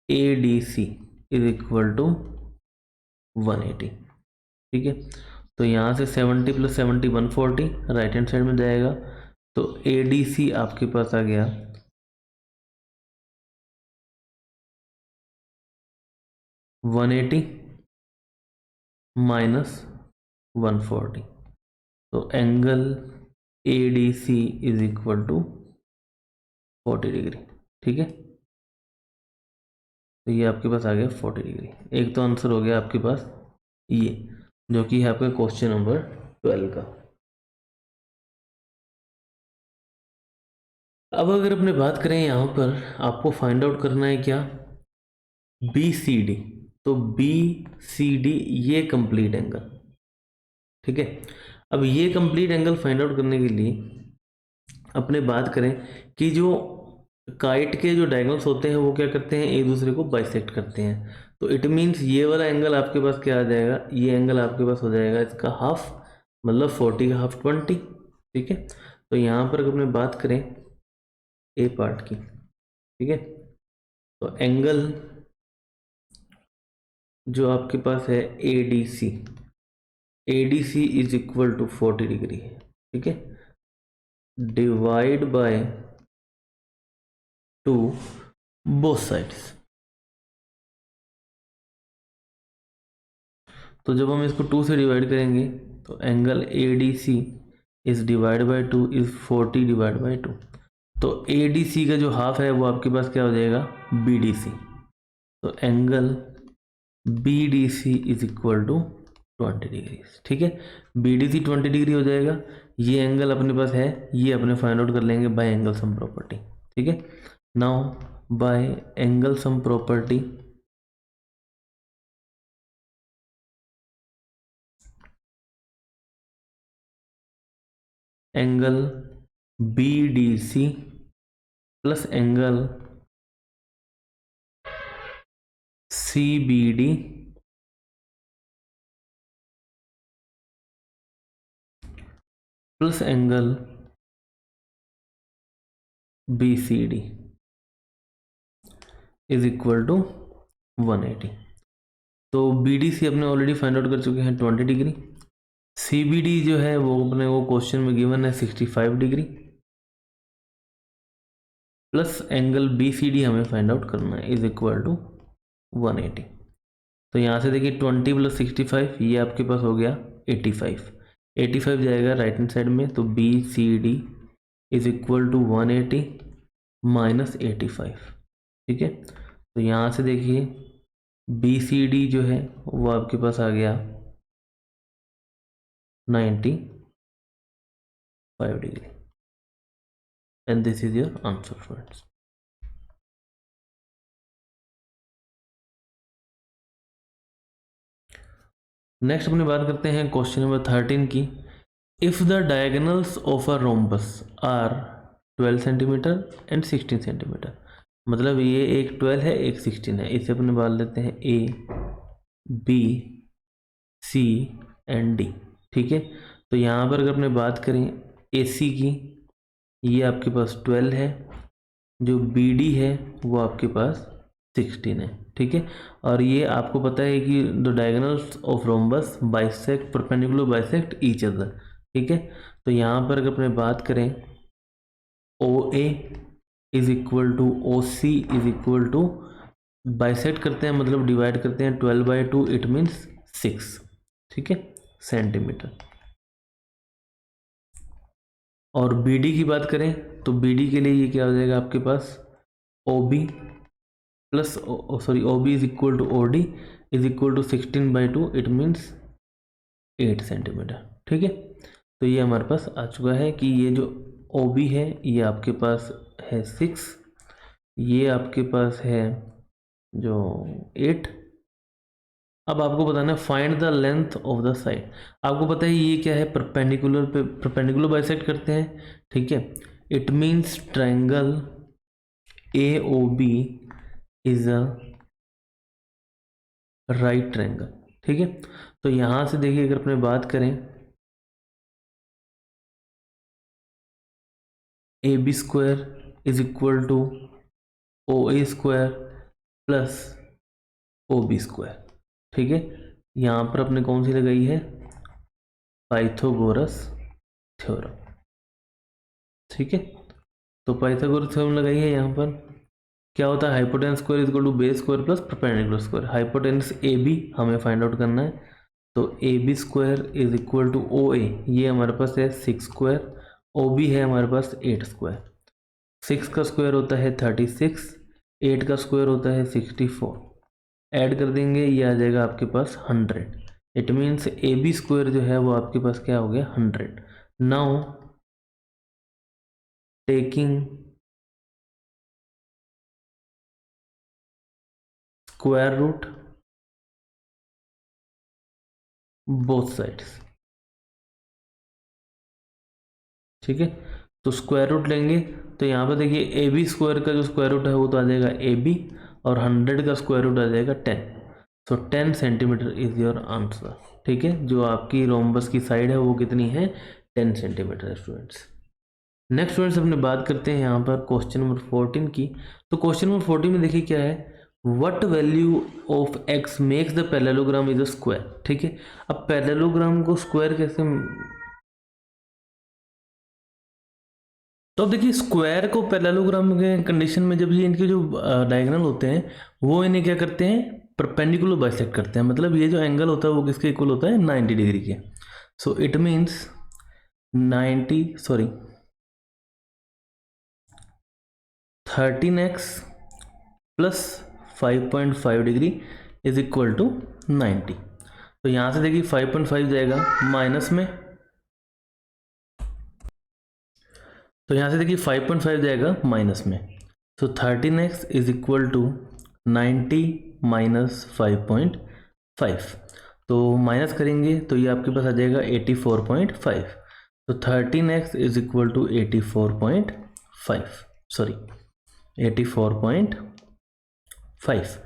A D C is equal to 180, ठीक है। तो यहाँ से 70 प्लस 70 140 राइट हैंड साइड में जाएगा, तो ए डी सी आपके पास आ गया 180 माइनस 140, तो angle A D C is equal to 40 degree, ठीक है। तो ये आपके पास आ गया 40 डिग्री। एक तो आंसर हो गया आपके पास ये, जो कि है आपका क्वेश्चन नंबर 12 का। अब अगर अपने बात करें यहाँ पर आपको फाइंड आउट करना है क्या, बी सी डी। तो बी सी डी ये कंप्लीट एंगल, ठीक है। अब ये कंप्लीट एंगल फाइंड आउट करने के लिए अपने बात करें कि जो काइट के जो डायगोनल्स होते हैं वो क्या करते हैं, एक दूसरे को बाइसेक्ट करते हैं। तो इट मीन्स ये वाला एंगल आपके पास क्या आ जाएगा, ये एंगल आपके पास हो जाएगा इसका हाफ, मतलब 40 का हाफ 20। ठीक है, तो यहाँ पर अगर अपने बात करें ए पार्ट की, ठीक है, तो एंगल जो आपके पास है A D C, A D C is equal to 40 degree है। ठीक है, divide by two both sides. तो जब हम इसको 2 से डिवाइड करेंगे तो angle A D C is divide by 2 इज 40 डिवाइड बाई 2। तो ए डी सी का जो हाफ है वो आपके पास क्या हो जाएगा, बी डी सी। तो angle B D C is equal to 20 degree. ठीक है, बी डी सी 20 डिग्री हो जाएगा। ये एंगल अपने पास है, ये अपने फाइंड आउट कर लेंगे बाय एंगल सम प्रॉपर्टी। ठीक है, now by angle sum property angle B D C plus angle C B D plus angle B C D is equal to 180। तो बी डी सी अपने ऑलरेडी फाइंड आउट कर चुके हैं 20 degree. सी B D जो है वो अपने वो क्वेश्चन में गिवन है 65 degree, plus angle B C D हमें फाइंड आउट करना है इज इक्वल टू 180। तो यहाँ से देखिए 20 प्लस 65 ये आपके पास हो गया 85। 85 जाएगा राइट हैंड साइड में, तो B C D is equal to 180 minus 85। ठीक है, तो यहाँ से देखिए बी सी डी जो है वो आपके पास आ गया 95 degree. And this is your answer friends. Next अपनी बात करते हैं क्वेश्चन नंबर 13 की। If the diagonals of a rhombus are 12 centimetre and 16 centimetre, मतलब ये एक 12 है एक 16 है, इसे अपने बात लेते हैं A B C and D. ठीक है, तो यहाँ पर अगर अपने बात करें ए सी की, ये आपके पास 12 है, जो बी डी है वो आपके पास 16 है। ठीक है, और ये आपको पता है कि the diagonals of rhombus bisect perpendicular bisect each other. ठीक है, तो यहाँ पर अगर अपने बात करें O A is equal to O C is equal to, bisect करते हैं मतलब डिवाइड करते हैं 12/2, इट मीन्स 6। ठीक है, सेंटीमीटर। और बी डी की बात करें तो बी डी के लिए ये क्या हो जाएगा आपके पास, O B plus sorry O B is equal to O D is equal to 16/2, it means 8 centimetre. ठीक है, तो ये हमारे पास आ चुका है कि ये जो ओ बी है ये आपके पास है 6, ये आपके पास है जो 8। अब आपको बताना है find the length of the side. आपको पता है ये क्या है, परपेंडिकुलर पे परपेंडिकुलर बाइसेक्ट करते हैं। ठीक है, it means triangle A O B is a right triangle. ठीक है, तो यहाँ से देखिए अगर अपने बात करें A B square is equal to O A square plus O B square. ठीक है, यहाँ पर अपने कौन सी लगाई है, पाइथागोरस थ्योरम। ठीक है, तो पाइथागोरस थ्योरम लगाई है। यहाँ पर क्या होता है, hypotenuse square is equal to base square plus perpendicular square. Hypotenuse A B हमें फाइंड आउट करना है, तो A B square is equal to O A, ये हमारे पास है 6 स्क्वायर, ओ बी है हमारे पास 8 स्क्वायर। 6 का स्क्वायर होता है 36, 8 का स्क्वायर होता है 64, ऐड कर देंगे ये आ जाएगा आपके पास 100। It means A B square जो है वो आपके पास क्या हो गया 100। Now taking square root both sides. ठीक है, तो स्क्वायर रूट लेंगे तो यहाँ पे देखिए ए बी स्क्वायर का जो स्क्वायर रूट है वो तो आ जाएगा ए बी, और 100 का स्क्वायर रूट आ जाएगा 10। सो 10 सेंटीमीटर इज योर आंसर। ठीक है, जो आपकी रोम्बस की साइड है वो कितनी है, 10 सेंटीमीटर है स्टूडेंट्स। नेक्स्ट स्टूडेंट्स अपने बात करते हैं यहाँ पर क्वेश्चन नंबर 14 की। तो क्वेश्चन नंबर 14 में देखिए क्या है, what value of x makes the parallelogram is a square. ठीक है, अब पैरेललोग्राम को स्क्वायर कैसे, तो अब देखिए स्क्वायर को पैरेललोग्राम के कंडीशन में जब ये इनके जो डायगोनल होते हैं वो इन्हें क्या करते हैं, परपेंडिकुलर बाइसेक्ट करते हैं। मतलब ये जो एंगल होता है वो किसके इक्वल होता है, 90 डिग्री के। So it means 13x plus 5.5 degree is equal to 90। तो यहाँ से देखिए 5.5 जाएगा माइनस में, तो यहाँ से देखिए 5.5 जाएगा माइनस में। So 13x is equal to 90 minus 5.5। तो माइनस करेंगे तो ये आपके पास आ जाएगा 84.5। तो 13x is equal to 84.5, sorry 84.5।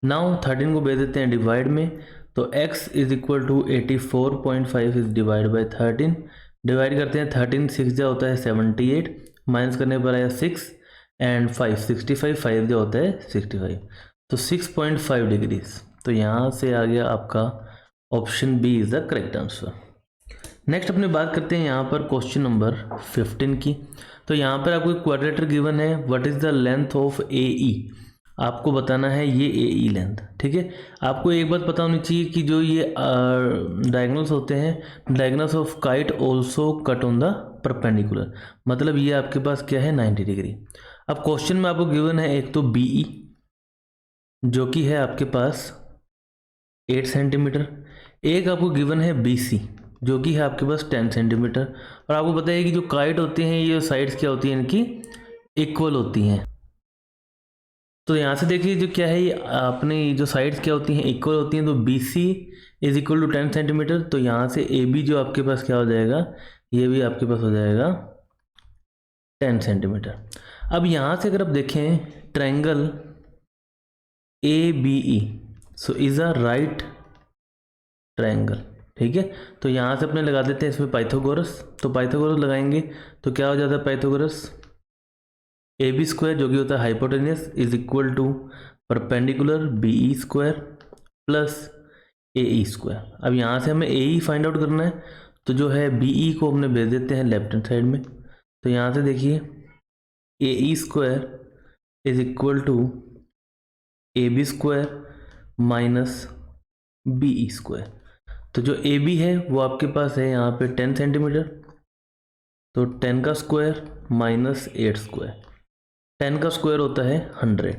Now 13 को भेज देते हैं डिवाइड में, तो x is equal to 84.5 is divide by 13। Divide करते हैं 13 6 जो होता है 78, माइनस करने पर आया 6 एंड 5 65, 5 जो होता है 65, तो 6.5 डिग्रीज। तो यहाँ से आ गया आपका option B is the correct answer. Next अपने बात करते हैं यहाँ पर क्वेश्चन नंबर 15 की। तो यहाँ पर आपको एक क्वाड्रेटर गिवन है, what is the length of A E. आपको बताना है ये ए ई लेंथ। ठीक है, आपको एक बात पता होनी चाहिए कि जो ये डायगोनल्स होते हैं, diagonals of kite also cut on the perpendicular, मतलब ये आपके पास क्या है 90 डिग्री। अब क्वेश्चन में आपको गिवन है एक तो बी ई जो कि है आपके पास 8 सेंटीमीटर, एक आपको गिवन है बी सी जो कि है आपके पास 10 सेंटीमीटर, और आपको पता है कि जो काइट होती हैं ये साइड्स क्या होती हैं इनकी, इक्वल होती हैं। तो यहाँ से देखिए जो क्या है, ये अपनी जो साइड्स क्या होती हैं, इक्वल होती हैं। तो B C is equal to 10 centimetre, तो यहाँ से ए बी जो आपके पास क्या हो जाएगा, ये भी आपके पास हो जाएगा 10 सेंटीमीटर। अब यहाँ से अगर आप देखें triangle A B E, so is a right triangle. ठीक है, तो यहाँ से अपने लगा देते हैं इसमें पाइथागोरस। तो पाइथागोरस लगाएंगे तो क्या हो जाता है पाइथागोरस, ए बी स्क्वायर जो कि होता है hypotenuse is equal to perpendicular B E square plus A E square. अब यहाँ से हमें ए ई फाइंड आउट करना है, तो जो है बी ई को हमने भेज देते हैं लेफ्ट हैंड साइड में। तो यहाँ से देखिए A E square is equal to A B square minus B E square. तो जो ए बी है वो आपके पास है यहाँ पे 10 सेंटीमीटर, तो 10 का स्क्वायर माइनस 8 स्क्वायर। 10 का स्क्वायर होता है 100,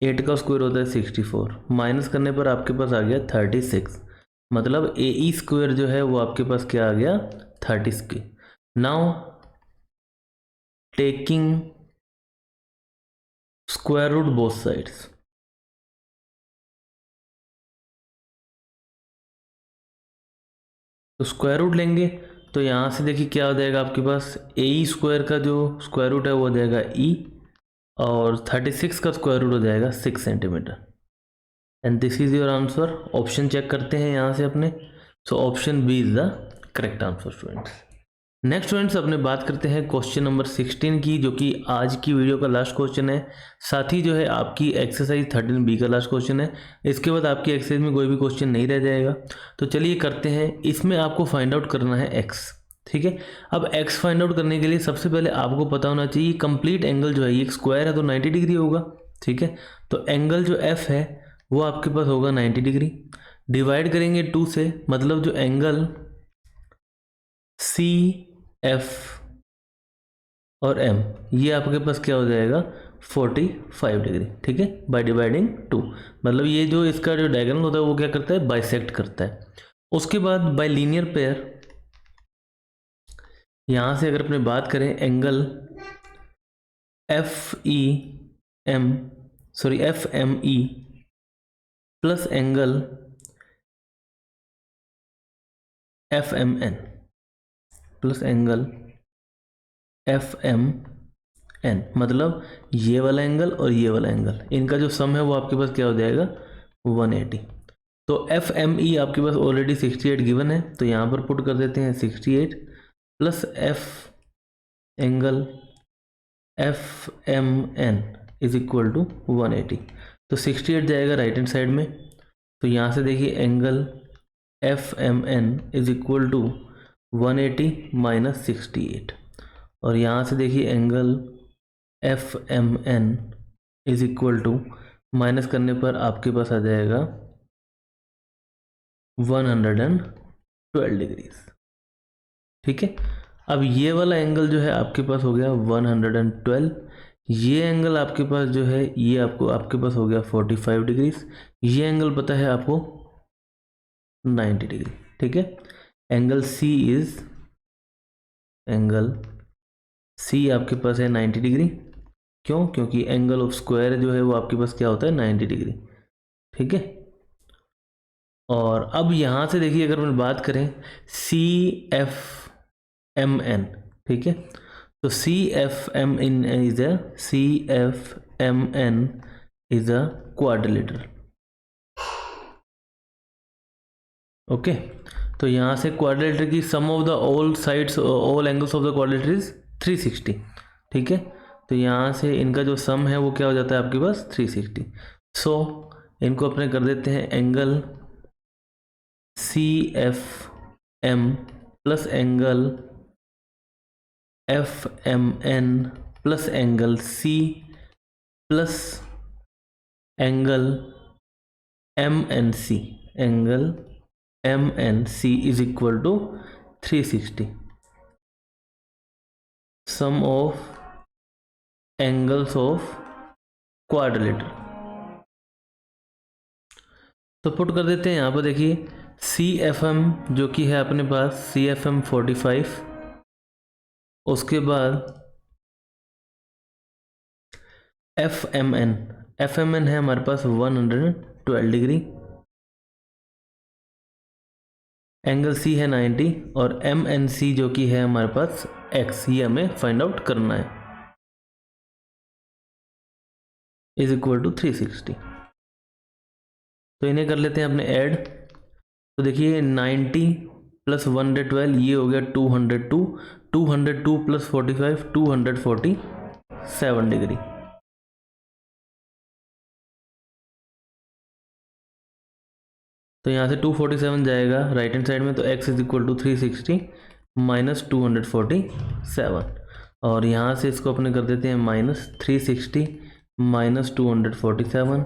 8 का स्क्वायर होता है 64, माइनस करने पर आपके पास आ गया 36। मतलब ए ई स्क्वायर जो है वो आपके पास क्या आ गया 30। Now taking square root both sides, तो स्क्वायर रूट लेंगे तो यहाँ से देखिए क्या हो जाएगा आपके पास, ए ई स्क्वायर का जो स्क्वायर रूट है वो हो जाएगा ई, और 36 का स्क्वायर रूट हो जाएगा 6 centimetre. And this is your answer. Option check करते हैं यहाँ से अपने, so option B is the correct answer students. Next students अपने बात करते हैं क्वेश्चन नंबर 16 की, जो कि आज की वीडियो का लास्ट क्वेश्चन है। साथ ही जो है आपकी एक्सरसाइज 13B का लास्ट क्वेश्चन है। इसके बाद आपकी एक्सरसाइज में कोई भी क्वेश्चन नहीं रह जाएगा। तो चलिए करते हैं। इसमें आपको फाइंड आउट करना है एक्स। ठीक है, अब एक्स फाइंड आउट करने के लिए सबसे पहले आपको पता होना चाहिए कंप्लीट एंगल जो है, ये एक स्क्वायर है तो 90 डिग्री होगा। ठीक है, तो एंगल जो एफ है वो आपके पास होगा 90 डिग्री। डिवाइड करेंगे 2 से, मतलब जो एंगल सी एफ और एम ये आपके पास क्या हो जाएगा 45 डिग्री। ठीक है, बाय डिवाइडिंग 2, मतलब ये जो इसका जो डायगोनल होता है वो क्या करता है, बाइसेक्ट करता है। उसके बाद बाय लीनियर पेयर, यहाँ से अगर अपने बात करें angle F E M, sorry F M E plus angle F M N plus angle FMN, मतलब ये वाला एंगल और ये वाला एंगल, इनका जो सम है वो आपके पास क्या हो जाएगा 180। तो FME आपके पास ऑलरेडी 68 गिवन है, तो यहाँ पर पुट कर देते हैं 68 plus F angle FMN is equal to 180। तो 68 जाएगा राइट हैंड साइड में, तो यहाँ से देखिए angle FMN is equal to 180 minus 68, और यहाँ से देखिए angle FMN is equal to minus करने पर आपके पास आ जाएगा 112 डिग्रीज। ठीक है, अब ये वाला एंगल जो है आपके पास हो गया 112, ये एंगल आपके पास जो है ये आपके पास हो गया 45 डिग्रीज, ये एंगल पता है आपको 90 डिग्री। ठीक है, एंगल C आपके पास है 90 डिग्री। क्यों? क्योंकि एंगल ऑफ स्क्वायर जो है वो आपके पास क्या होता है 90 डिग्री। ठीक है, और अब यहाँ से देखिए अगर मैं बात करें CFMN, ठीक है, तो CFMN is a quadrilateral. Okay, तो यहाँ से क्वाड्रिलेटरल की sum of the all sides all angles of the quadrilateral is 360। ठीक है, तो यहाँ से इनका जो सम है वो क्या हो जाता है आपके पास 360। सो इनको अपने कर देते हैं angle CFM plus angle FMN plus angle C plus angle MNC, angle MNC is equal to 360। Sum of angles of quadrilateral, तो पुट कर देते हैं यहाँ पर देखिए CFM जो कि है अपने पास CFM 45, उसके बाद FMN है हमारे पास 112 डिग्री, एंगल C है 90 और MNC जो कि है हमारे पास X, ये हमें फाइंड आउट करना है, इज इक्वल टू 360। तो इन्हें कर लेते हैं अपने ऐड। तो देखिए 90 प्लस 112 ये हो गया 202, 202 प्लस 45 247 डिग्री। तो यहाँ से 247 जाएगा राइट हैंड साइड में, तो x is equal to 360 minus 247, और यहाँ से इसको अपने कर देते हैं minus 360 minus 247,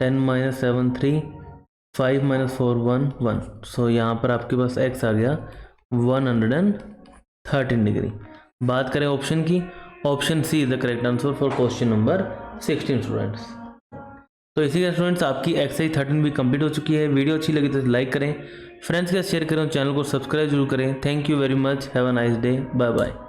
10 minus 7 3, 5 minus 4 1 1। So यहाँ पर आपके पास x आ गया 113 डिग्री। बात करें ऑप्शन की, option C is the correct answer for question number 16 students. तो इसी के स्टूडेंट्स आपकी एक्सरसाइज 13 भी कंप्लीट हो चुकी है। वीडियो अच्छी लगी तो लाइक करें, फ्रेंड्स के साथ शेयर करें, चैनल को सब्सक्राइब जरूर करें। Thank you very much, have a nice day, bye bye.